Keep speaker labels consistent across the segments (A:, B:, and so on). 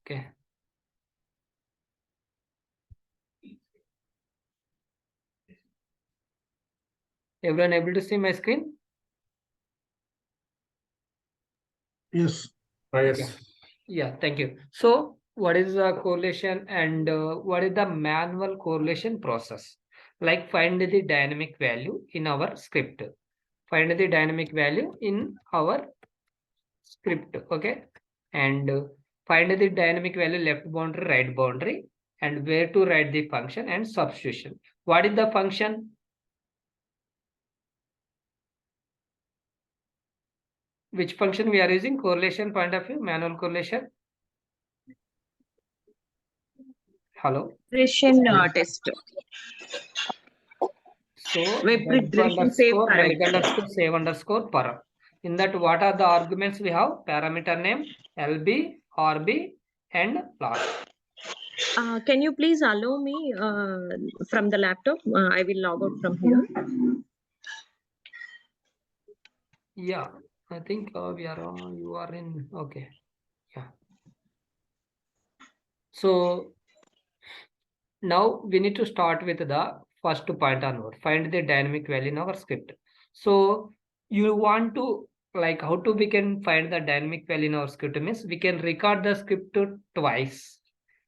A: Okay. Everyone able to see my screen?
B: Yes.
A: Yes. Yeah, thank you. So, what is the correlation and what is the manual correlation process? Like find the dynamic value in our script. Find the dynamic value in our script. Okay. And find the dynamic value left boundary, right boundary, and where to write the function and substitution. What is the function? Which function we are using? Correlation point of view, manual correlation. Hello.
C: Regression test.
A: So
C: Web regression save
A: web
C: parameter.
A: underscore save underscore per. In that, what are the arguments we have? Parameter name, LB, RB, and last.
C: Can you please allow me from the laptop? I will log out from here.
A: Yeah, I think we are on. You are in. Okay. Yeah. So now we need to start with the first point onward. Find the dynamic value in our script. So you want to like how to we can find the dynamic value in our script means we can record the script twice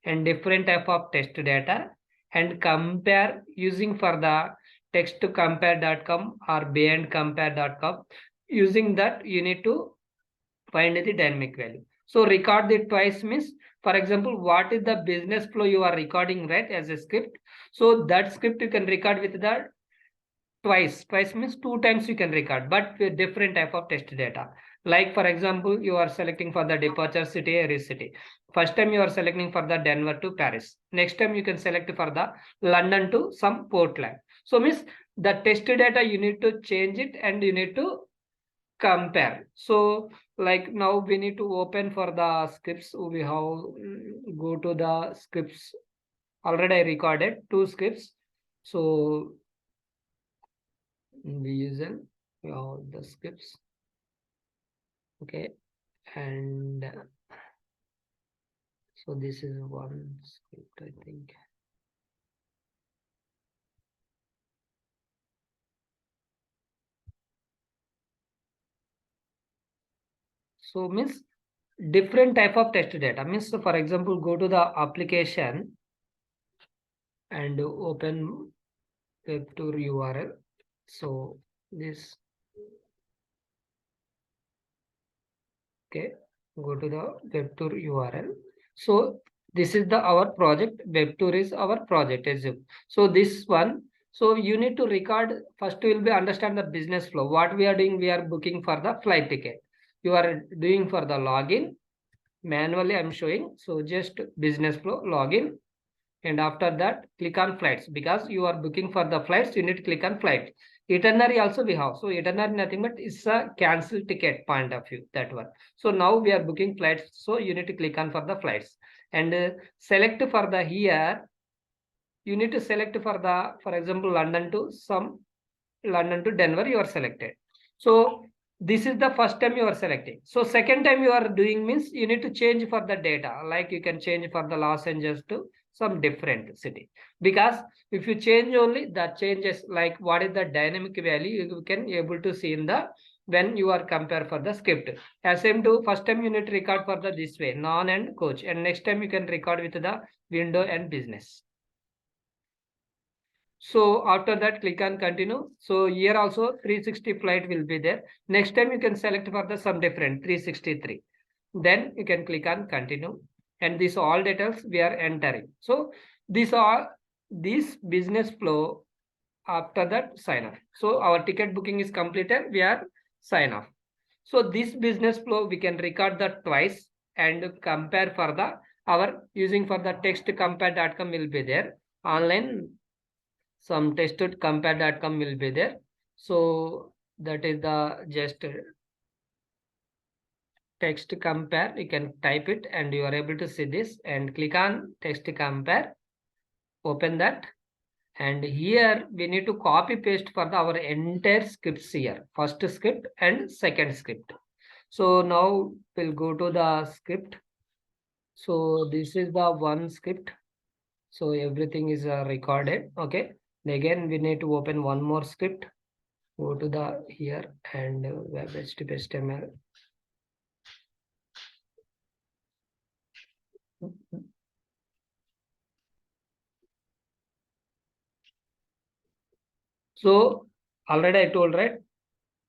A: and different type of test data and compare using for the text to compare.com or beyond compare.com. Using that you need to find the dynamic value. So record it twice means, for example, what is the business flow you are recording right as a script. So that script you can record with the twice. Twice means 2 times you can record, but with different type of test data. Like for example, you are selecting for the departure city, area city. First time you are selecting for the Denver to Paris. Next time you can select for the London to some Portland. So means the test data you need to change it and you need to compare. So like now we need to open for the scripts. We have go to the scripts. Already I recorded 2 scripts. So we use the scripts. Okay. And so this is one script, I think. So means different type of test data means, so for example, go to the application and open web tour URL. So this, okay, go to the web tour URL. So this is the our project. Web tour is our project. So this one. So you need to record first. Will be understand the business flow. What we are doing, we are booking for the flight ticket. You are doing for the login manually. I'm showing. So just business flow login, and after that click on flights because you are booking for the flights. You need to click on flight. Itinerary also we have. So itinerary nothing but it's a cancel ticket point of view, that one. So now we are booking flights. So you need to click on for the flights and select for the here. You need to select for the, for example, London to Denver you are selected. So this is the first time you are selecting. So second time you are doing means you need to change for the data. Like you can change for the Los Angeles to some different city. Because if you change only the changes, like what is the dynamic value, you can able to see in the when you are compare for the script. As same to first time you need to record for the this way, non and coach. And next time you can record with the window and business. So after that, click on continue. So here also 360 flight will be there. Next time you can select for the some different 363. Then you can click on continue. And these all details we are entering. So these are this business flow. After that, sign off. So our ticket booking is completed. We are sign off. So this business flow we can record that twice and compare for the our using for the text compare.com will be there. Online some tested compare.com will be there. So that is the just text compare. You can type it and you are able to see this and click on text compare. Open that. And here we need to copy paste for our entire scripts here. First script and second script. So now we'll go to the script. So this is the one script. So everything is recorded. Okay. Again, we need to open one more script. Go to the here and web HTML. So already I told, right?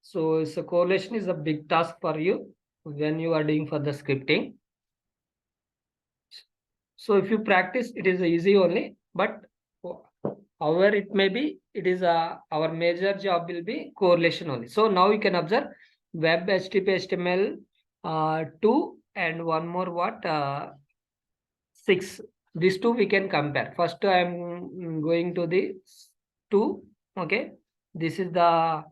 A: So correlation is a big task for you when you are doing for the scripting. So if you practice, it is easy only, but however it may be, it is our major job will be correlation only. So now you can observe web HTML 2 and one more what 6. These two we can compare. First I am going to the 2. Okay, this is the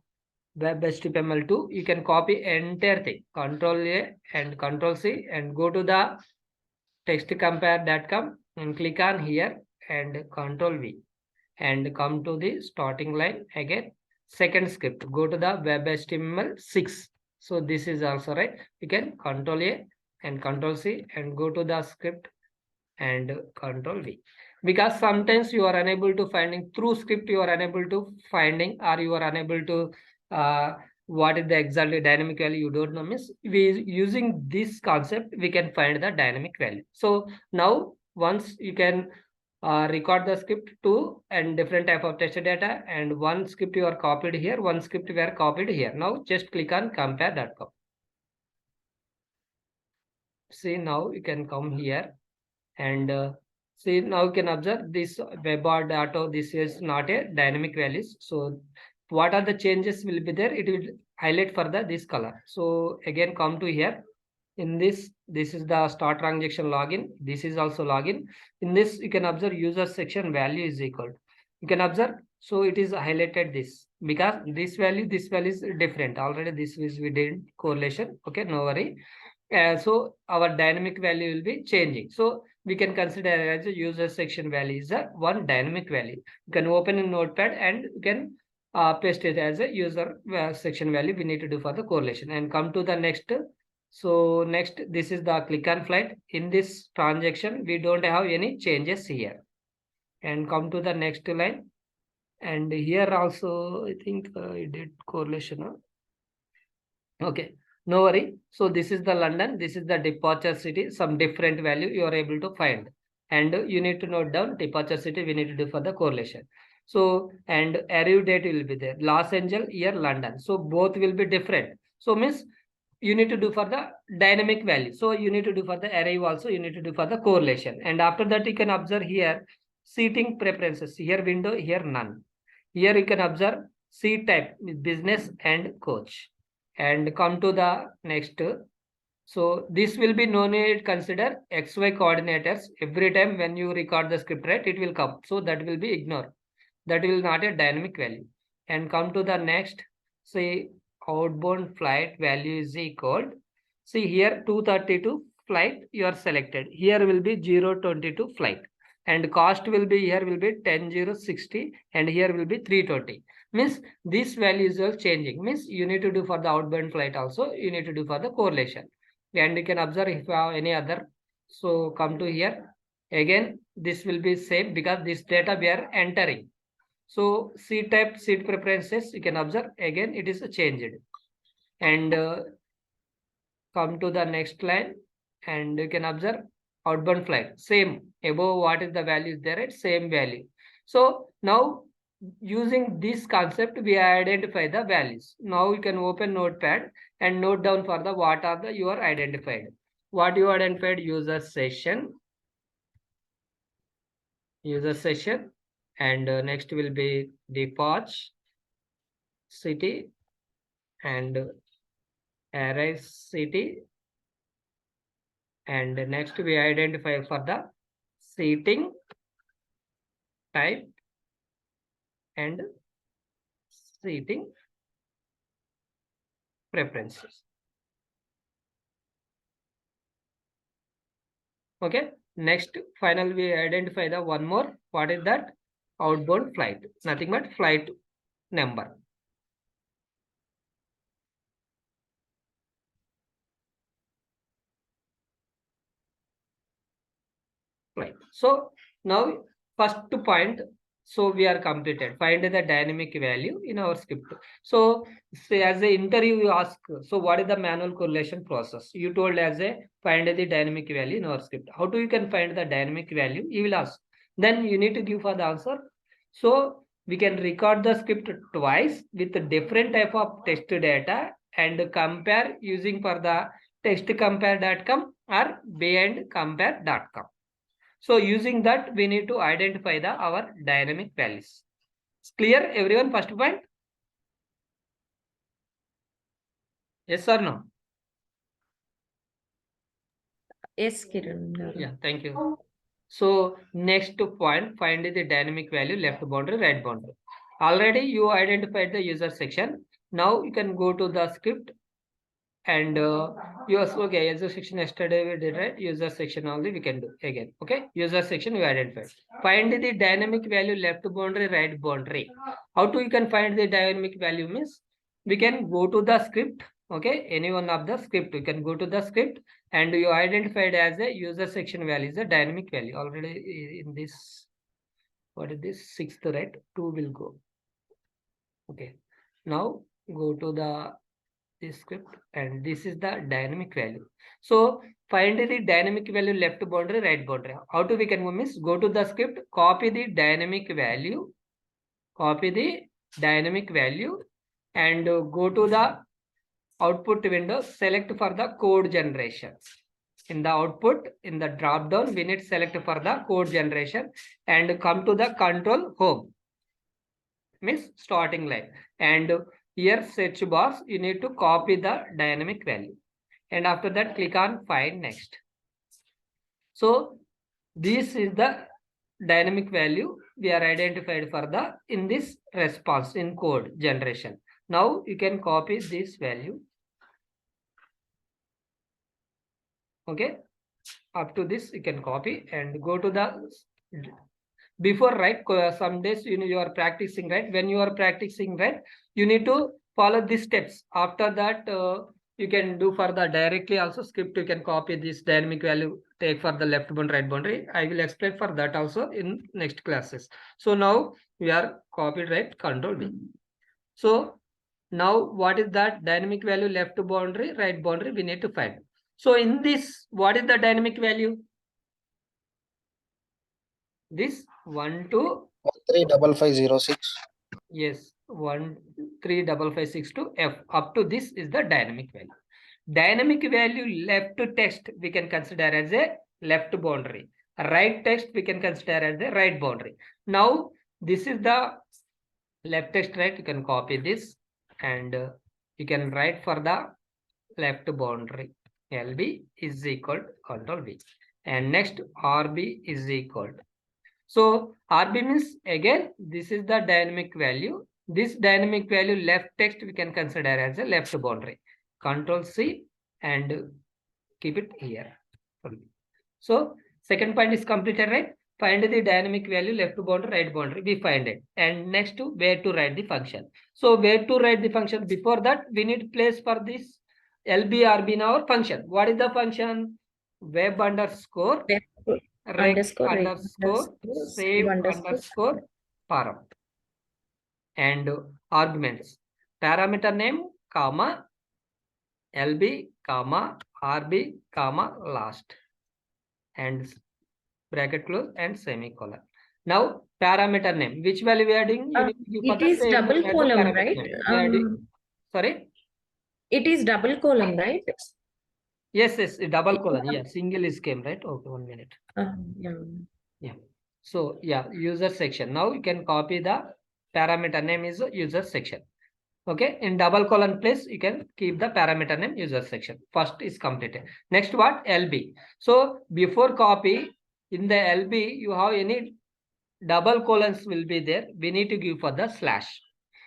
A: web HTML2. You can copy entire thing, Control A and Control C, and go to the textcompare.com and click on here and Control V and come to the starting line again. Second script, go to the web HTML6. So this is also right. You can Control A and Control C and go to the script and Control V. Because sometimes you are unable to finding through script, you are unable to finding, or you are unable to what is the exactly dynamic value, you don't know, means we using this concept we can find the dynamic value. So now once you can record the script two and different type of test data, and one script you are copied here, one script we are copied here. Now just click on compare.com. See, now you can come here and see, now you can observe this webord auto, this is not a dynamic values. So what are the changes will be there, it will highlight for the this color. So again come to here. In this is the start transaction login, this is also login. In this you can observe user section value is equal, you can observe. So it is highlighted this because this value is different already. This is we did correlation. Okay, no worry. So our dynamic value will be changing. So we can consider as a user section value is a one dynamic value. You can open in notepad and you can paste it as a user section value we need to do for the correlation, and come to the next. So next, this is the click on flight. In this transaction, we don't have any changes here. And come to the next line. And here also, I think I did correlation. Okay, no worry. So this is the London, this is the departure city, some different value you are able to find. And you need to note down departure city we need to do for the correlation. So, and arrive date will be there. Los Angeles, year, London. So both will be different. So means you need to do for the dynamic value. So you need to do for the arrive also, you need to do for the correlation. And after that, you can observe here seating preferences. Here window, here none. Here you can observe seat type, business and coach, and come to the next. So this will be no need consider XY coordinators every time when you record the script, right? It will come. So that will be ignored. That will not a dynamic value. And come to the next. Say outbound flight value is equal. See here 232 flight you are selected. Here will be 022 flight. And cost will be here will be 10,060 and here will be 320. Means this value is all changing. Means you need to do for the outbound flight also. You need to do for the correlation. And you can observe if you have any other. So come to here. Again, this will be same because this data we are entering. So seat type, seat preferences, you can observe again it is changed. And come to the next line and you can observe outbound flight. Same above what is the value is there at same value. So now using this concept we identify the values. Now you can open notepad and note down for the what are the you are identified. What you identified user session and next will be departure city and arrive city, and next we identify for the seating type and seating preferences. Okay, next final we identify the one more, what is that? Outbound flight, nothing but flight number. line. So now first point, so we are completed. Find the dynamic value in our script. So say as a interview you ask, so what is the manual correlation process? You told as a find the dynamic value in our script. How do you can find the dynamic value? You will ask. Then you need to give for the answer. So we can record the script twice with a different type of test data and compare using for the testcompare.com or bandcompare.com. So using that, we need to identify our dynamic values. It's clear, everyone? First point? Yes or no?
C: Yes, Kiran.
A: Yeah, thank you. So next point, find the dynamic value, left boundary, right boundary. Already you identified the user section. Now you can go to the script and yes, okay, user section yesterday we did, right? User section only we can do again. Okay, user section we identified. Find the dynamic value, left boundary, right boundary. How to you can find the dynamic value means we can go to the script. Okay, any one of the script, you can go to the script and you identified as a user section value is a dynamic value. Already in this, what is this? 6th, right? 2 will go. Okay, now go to the this script and this is the dynamic value. So find the dynamic value, left boundary, right boundary. How to we can miss? Go to the script, copy the dynamic value, and go to the output window, select for the code generation. In the output, in the drop down, we need select for the code generation and come to the control home, means starting line, and here search box you need to copy the dynamic value and after that click on find next. So this is the dynamic value we are identified for the in this response in code generation. Now you can copy this value. Okay, up to this you can copy and go to the before, right? Some days you are practicing, right? When you are practicing, right, you need to follow these steps. After that you can do for the directly also script, you can copy this dynamic value, take for the left boundary, right boundary. I will explain for that also in next classes. So now we are copied, right? Control V. So now what is that dynamic value, left boundary, right boundary, we need to find. So in this, what is the dynamic value? This 1 2
D: 135506.
A: yes, 135562 F. Up to this is the dynamic value. Dynamic value left text we can consider as a left boundary. Right text we can consider as a right boundary. Now this is the left text, right? You can copy this and you can write for the left boundary. LB is equal to control V. And next RB is equal to. So RB means again this is the dynamic value. This dynamic value left text we can consider as a left boundary. Control C and keep it here. So second point is completed, right? Find the dynamic value, left boundary, right boundary. We find it. And next to where to write the function. So where to write the function? Before that we need place for this LB RB in our function. What is the function? Web underscore rec underscore save underscore param and arguments, parameter name comma LB comma RB comma last and bracket close and semicolon. Now parameter name, which value we are adding? You need to give for
C: It
A: the
C: is
A: same
C: double
A: as the
C: column,
A: parameter
C: right?
A: name. We are adding, sorry?
C: It is double column, right?
A: Yes, double colon. Yeah, single is came, right? Okay, 1 minute. Yeah. So yeah, user section. Now you can copy the parameter name is user section. Okay, in double colon place you can keep the parameter name user section. First is completed. Next what? LB. So before copy in the LB you have any double colons will be there. We need to give for the slash.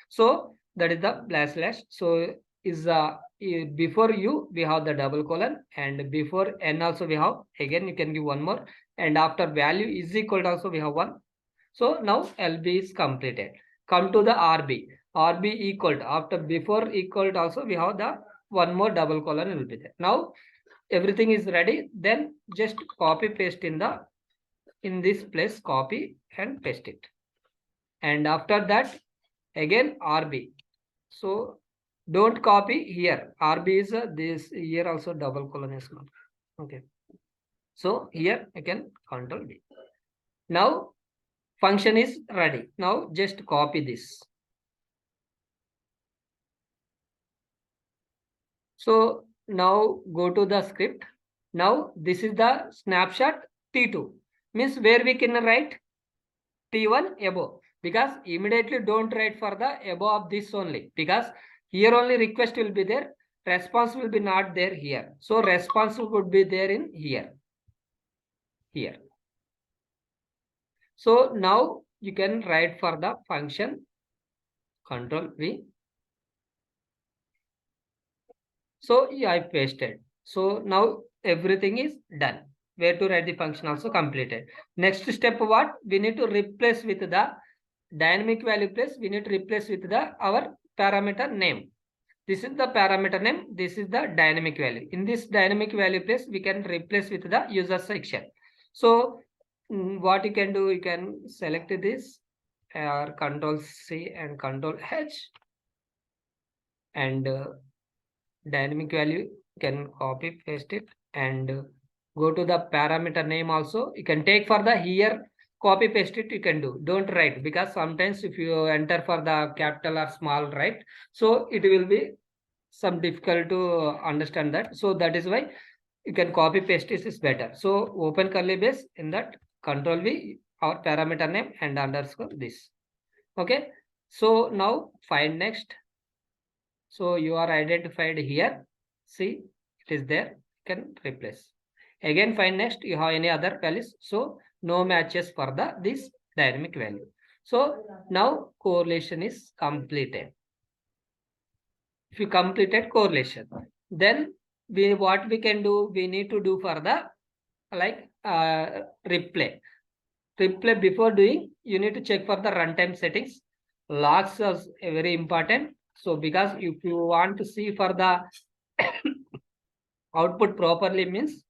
A: So that is the slash. So is before U we have the double colon and before N also we have, again you can give one more, and after value is equal to also we have one. So now LB is completed. Come to the RB. RB equal to, after before equal to also we have the one more double colon will be there. Now everything is ready. Then just copy paste in the in this place, copy and paste it. And after that, again RB. So don't copy here. RB is this here also double colon is not. Okay. So here again Control V. Now function is ready. Now just copy this. So now go to the script. Now this is the snapshot T2. Means where we can write T1 above. Because immediately don't write for the above of this only. Because here only request will be there. Response will be not there here. So response would be there in here. Here. So now you can write for the function Control V. So yeah, I pasted. So now everything is done. Where to write the function also completed. Next step what? We need to replace with the dynamic value place. We need to replace with the our parameter name. This is the parameter name. This is the dynamic value. In this dynamic value place, we can replace with the user section. So what you can do, you can select this or Control C and Control H and dynamic value can copy paste it and go to the parameter name also. You can take for the here copy paste it, you can do. Don't write because sometimes if you enter for the capital or small right, so it will be some difficult to understand that. So that is why you can copy paste this is better. So open curly brace in that Control V our parameter name and underscore this. Okay. So now find next. So you are identified here. See, it is there. You can replace. Again, find next. You have any other values. So no matches for the this dynamic value. So now correlation is completed. If you completed correlation, then what we can do, we need to do for the like replay. Replay before doing, you need to check for the runtime settings. Logs is very important. So because if you want to see for the output properly means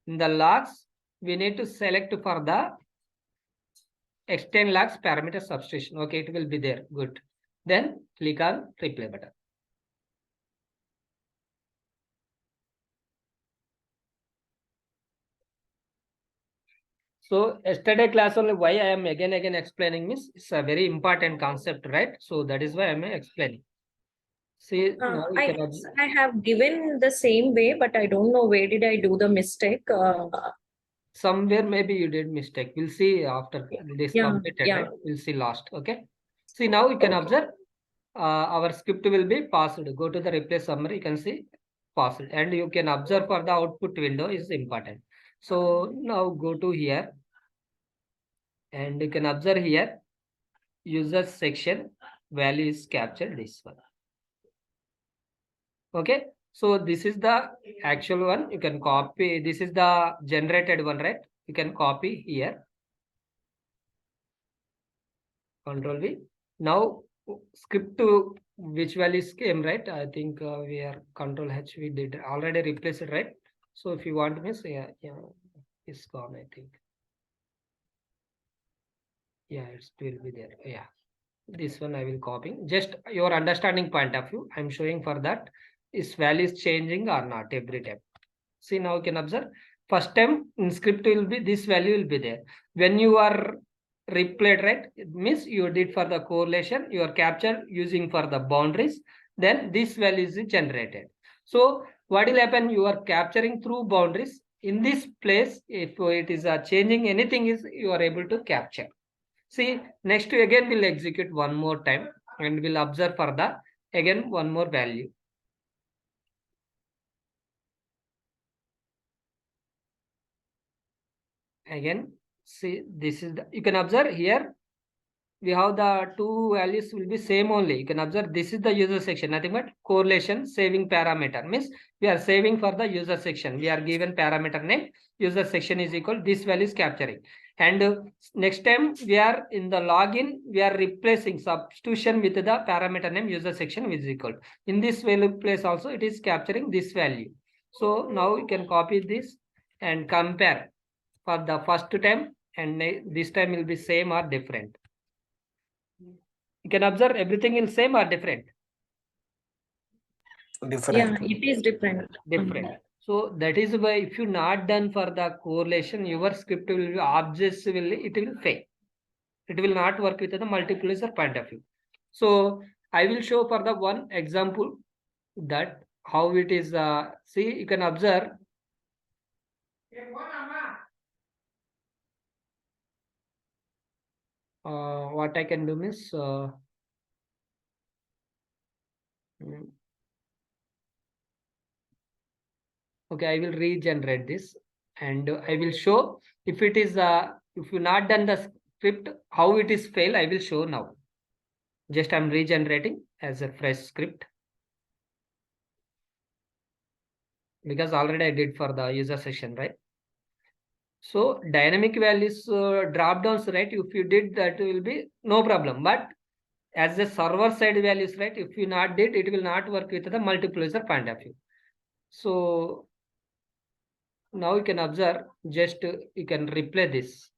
A: in the logs, we need to select for the extend logs parameter substitution. Okay, it will be there. Good. Then click on replay button. So yesterday class only why I am again explaining means it's a very important concept, right? So that is why I am explaining. See, now you can
C: I have given the same way, but I don't know where did I do the mistake.
A: Somewhere maybe you did mistake. We'll see after this completed,
C: yeah.
A: right? We'll see last. Okay. See, now you can observe our script will be passed. Go to the replay summary. You can see passed, and you can observe for the output window is important. So now go to here, and you can observe here user section value is captured this one. Okay. So this is the actual one. You can copy. This is the generated one, right? You can copy here. Control V. Now script to which values came, right? I think we are Control H. We did already replace it, right? So if you want me, say it's gone. I think. Yeah, it will be there. Yeah, this one I will copy. Just your understanding point of view. I'm showing for that. Is values changing or not every time? See, now you can observe. First time in script will be this value will be there. When you are replayed, right? It means you did for the correlation, you are captured using for the boundaries, then this value is generated. So what will happen? You are capturing through boundaries. In this place, if it is changing anything is you are able to capture. See, next again we'll execute one more time and we'll observe for the again one more value. Again, see, this is the, you can observe here we have the two values will be same only. You can observe this is the user section, nothing but correlation saving parameter means we are saving for the user section. We are given parameter name, user section is equal, this value is capturing. And next time we are in the login, we are replacing substitution with the parameter name user section is equal. In this value place also it is capturing this value. So now you can copy this and compare. For the first time and this time will be same or different. You can observe everything is same or different.
D: Different.
C: Yeah, it is different.
A: Different. So that is why if you not done for the correlation, your script will be objects will it will fail. It will not work with the multiplier point of view. So I will show for the one example that how it is. See, you can observe. What I can do means. Okay, I will regenerate this and I will show if it is if you not done the script how it is fail. I will show now. Just I'm regenerating as a fresh script because already I did for the user session, right? So dynamic values drop downs, right? If you did that will be no problem, but as the server side values, right? If you not did, it will not work with the multiplier point of view. So now you can observe, just you can replay this.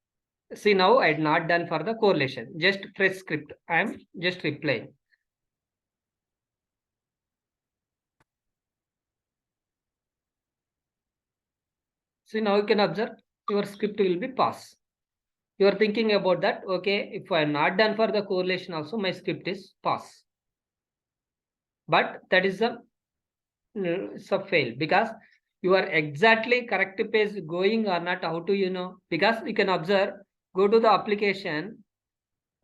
A: See, now I had not done for the correlation, just fresh script. I am just replying. See, now you can observe your script will be pass. You are thinking about that. Okay, if I am not done for the correlation also, my script is pass. But that is a fail because you are exactly correct page going or not. How to because you can observe. Go to the application.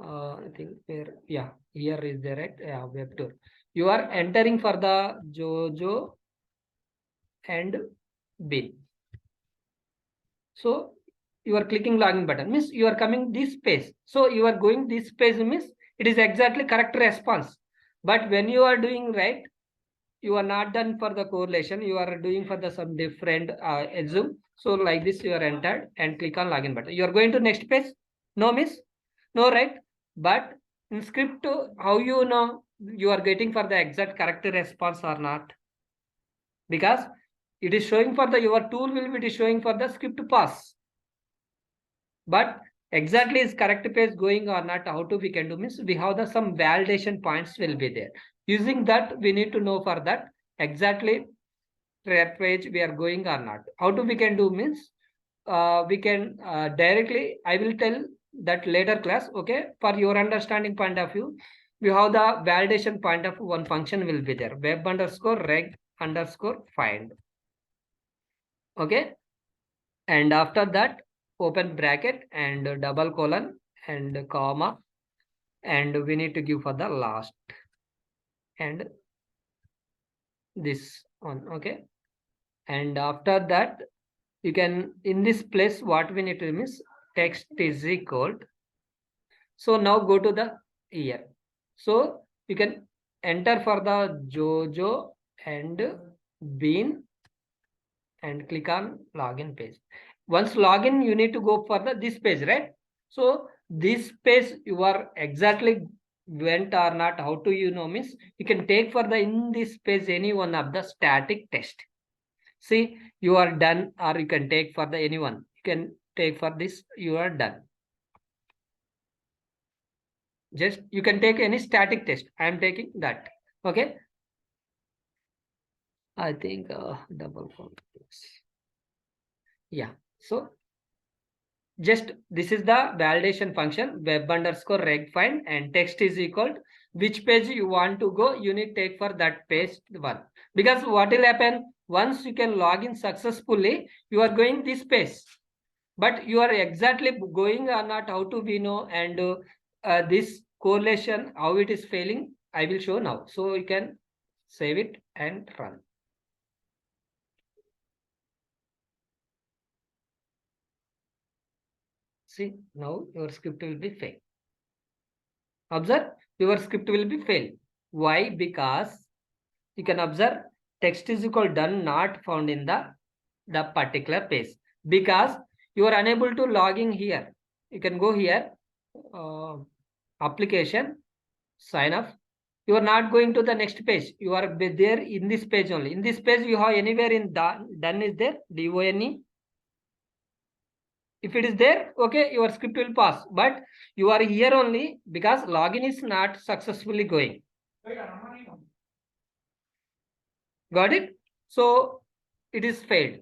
A: I think here is there, right? Yeah, web tour. You are entering for the Jojo and bin. So you are clicking login button means you are coming this page. So you are going this page means it is exactly correct response. But when you are doing right, you are not done for the correlation. You are doing for the some different assume. So like this you are entered and click on login button. You are going to next page. No miss, no right. But in script, how you know you are getting for the exact correct response or not? Because it is showing for the your tool will be showing for the script pass. But exactly is correct page going or not, how to we can do means we have the some validation points will be there. Using that, we need to know for that exactly page we are going or not. How to we can do means we can directly, I will tell that later class, okay, for your understanding point of view, we have the validation point of one function will be there, web underscore reg underscore find. Okay, and after that open bracket and double colon and comma, and we need to give for the last and this one. Okay, and after that you can in this place what we need to do is text is equal. So now go to the here. So you can enter for the Jojo and Bean and click on login page. Once login, you need to go for the this page, right? So this page you are exactly went or not, how to means you can take for the in this page any one of the static test. See, you are done, or you can take for the anyone. You can take for this, you are done. Just you can take any static test. I am taking that. Okay. I think double focus. Yeah. So just this is the validation function web underscore reg find and text is equal to which page you want to go. You need take for that page one, because what will happen once you can log in successfully, you are going this page, but you are exactly going or not, how to we know, and this correlation how it is failing I will show now. So you can save it and run. See, now your script will be fail. Observe, your script will be fail. Why? Because you can observe text is equal done not found in the particular page, because you are unable to log in here. You can go here, application, sign up. You are not going to the next page. You are there in this page only. In this page, you have anywhere in done is there, DONE. If it is there, okay, your script will pass. But you are here only because login is not successfully going. Got it? So it is failed.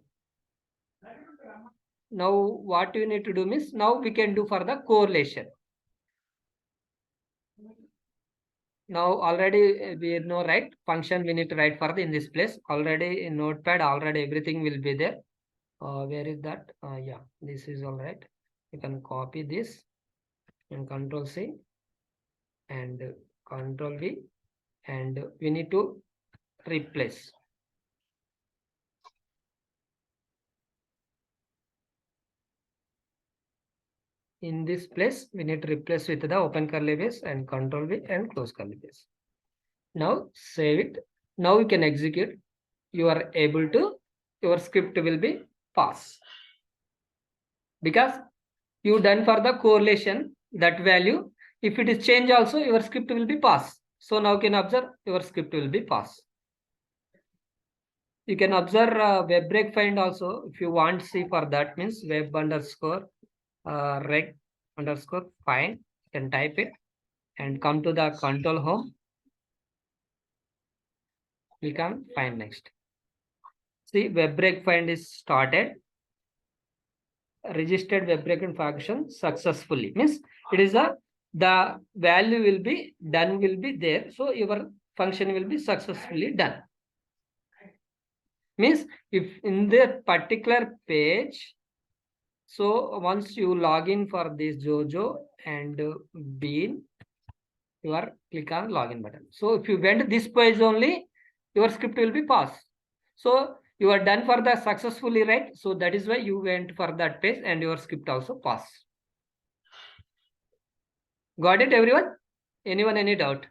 A: Now what you need to do means, now we can do for the correlation. Now already we know, right? Function we need to write for the in this place. Already in Notepad, already everything will be there. Where is that? Yeah, this is all right. You can copy this and Control C and Control V, and we need to replace. In this place, we need to replace with the open curly brace and Control V and close curly brace. Now save it. Now you can execute. You are able to, your script will be pass. Because you done for the correlation, that value, if it is change also, your script will be pass. So now you can observe your script will be pass. You can observe web break find also. If you want to see for that means web underscore reg underscore find, you can type it and come to the control home. We can find next. See, web break find is started. Registered web break function successfully means it is the value will be done, will be there. So your function will be successfully done. Means if in that particular page, so once you log in for this Jojo and Bean, you are click on login button. So if you went this page only, your script will be passed. So you are done for the successfully, right? So that is why you went for that page and your script also passed. Got it, everyone? Anyone, any doubt?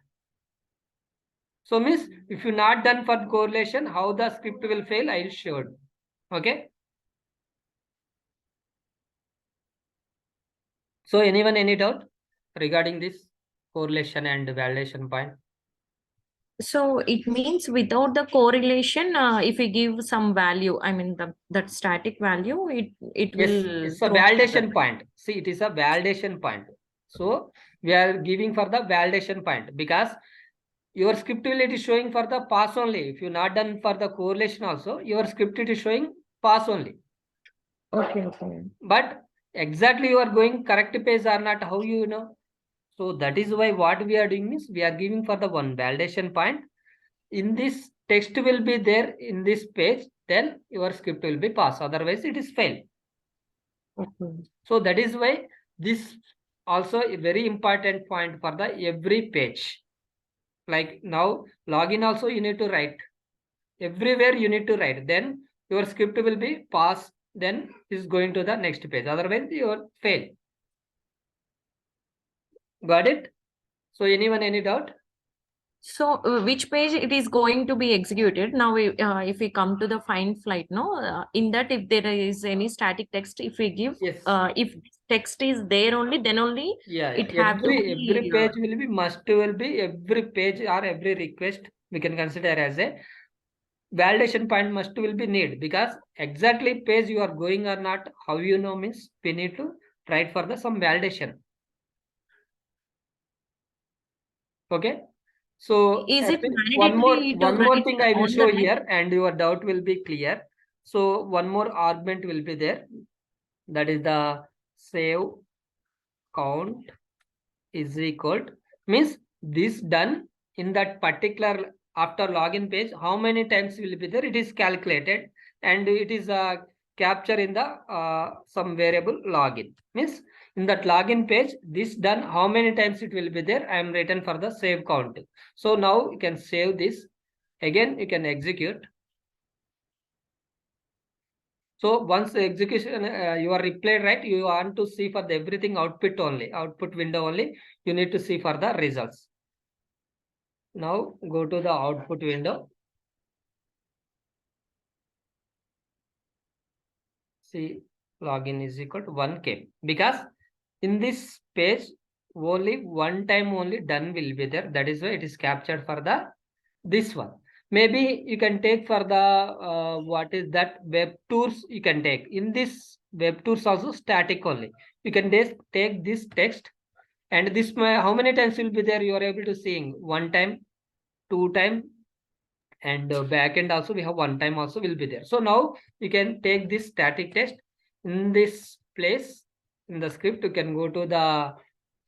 A: So means if you not done for correlation, how the script will fail, I will show. Okay. So anyone, any doubt regarding this correlation and validation point?
C: So it means without the correlation, if we give some value, I mean that static value, it
A: Yes,
C: will
A: it's a
C: throw
A: validation point. See, it is a validation point. So we are giving for the validation point because your script will it is showing for the pass only. If you not done for the correlation also, your script it is showing pass only.
C: Okay, okay.
A: But exactly you are going correct page or not, how you know? So that is why what we are doing is we are giving for the one validation point. In this text will be there in this page, then your script will be pass. Otherwise it is fail.
C: Okay.
A: So that is why this also a very important point for the every page. Like now login also you need to write. Everywhere you need to write. Then your script will be pass. Then is going to the next page. Otherwise you will fail. Got it? So anyone, any doubt?
C: So which page it is going to be executed now? If we come to the find flight, no, in that if there is any static text, if we give,
A: Yes.
C: if text is there only, then only
A: Yeah.
C: it have to be,
A: every page will be every page or every request we can consider as a validation point must will be need, because exactly page you are going or not, how you know means we need to write for the some validation. Okay. So
C: is it
A: one more
C: mandatory to write
A: thing I will
C: on the
A: show
C: line?
A: here and your doubt will be clear. So one more argument will be there. That is the save count is equal to, means this done in that particular after login page, how many times will be there, it is calculated and it is capture in the some variable login. Means in that login page, this done how many times it will be there, I am written for the save count. So now you can save this, again you can execute. So once the execution you are replied, right, you want to see for the everything output only, output window only, you need to see for the results. Now go to the output window. See, login is equal to 1K, because in this page only one time only done will be there. That is why it is captured for the this one. Maybe you can take for the what is that web tours you can take. In this web tours also static only. You can just take this text and this how many times will be there? You are able to seeing 1 time, 2 time, and backend also we have 1 time also will be there. So now you can take this static text in this place in the script. You can go to the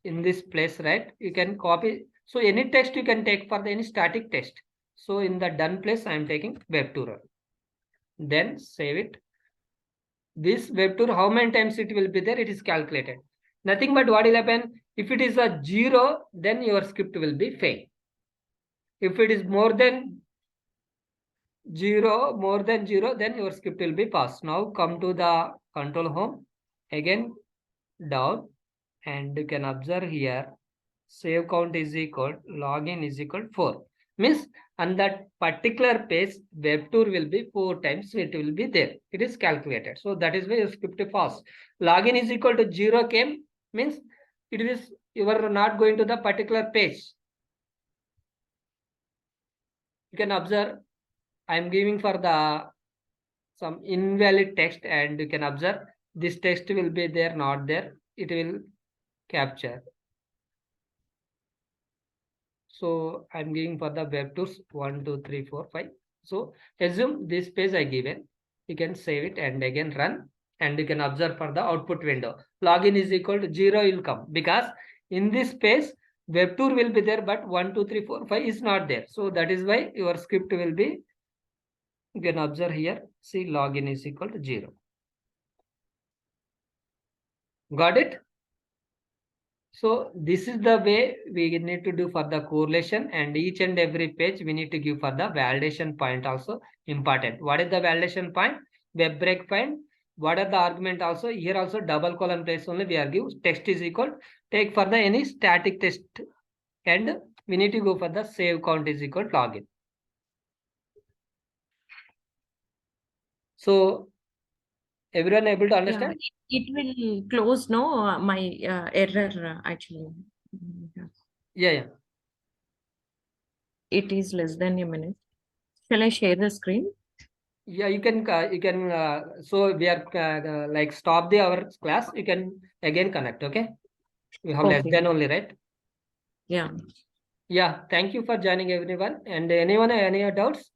A: in this place, right? You can copy. So any text you can take for the any static text. So in the done place, I am taking web tour. Then save it. This web tour, how many times it will be there? It is calculated. Nothing but what will happen? If it is a 0, then your script will be fail. If it is more than 0, then your script will be passed. Now come to the control home. Again, down. And you can observe here, save count is equal, login is equal 4. Means on that particular page, web tour will be 4 times, it will be there. It is calculated. So that is why your script fast. Login is equal to 0 came, means it is you are not going to the particular page. You can observe, I am giving for the some invalid text, and you can observe this text will be there, not there. It will capture. So I'm giving for the web tours 1, 2, 3, 4, 5. So assume this page I given. You can save it and again run, and you can observe for the output window. Login is equal to 0 will come, because in this page web tour will be there, but 1, 2, 3, 4, 5 is not there. So that is why your script will be, you can observe here, see login is equal to 0. Got it? So this is the way we need to do for the correlation, and each and every page we need to give for the validation point also important. What is the validation point? Web breakpoint. What are the argument also? Here also double colon place only we are give text is equal. Take for the any static text, and we need to go for the save count is equal to login. So everyone able to understand?
C: Yeah, it will close my error actually.
A: Yeah.
C: It is less than a minute. Shall I share the screen?
A: Yeah, you can so we are like stop the our class. You can again connect. Okay, we have less
C: Okay.
A: than only, right?
C: Yeah.
A: Yeah, thank you for joining everyone. And anyone any doubts?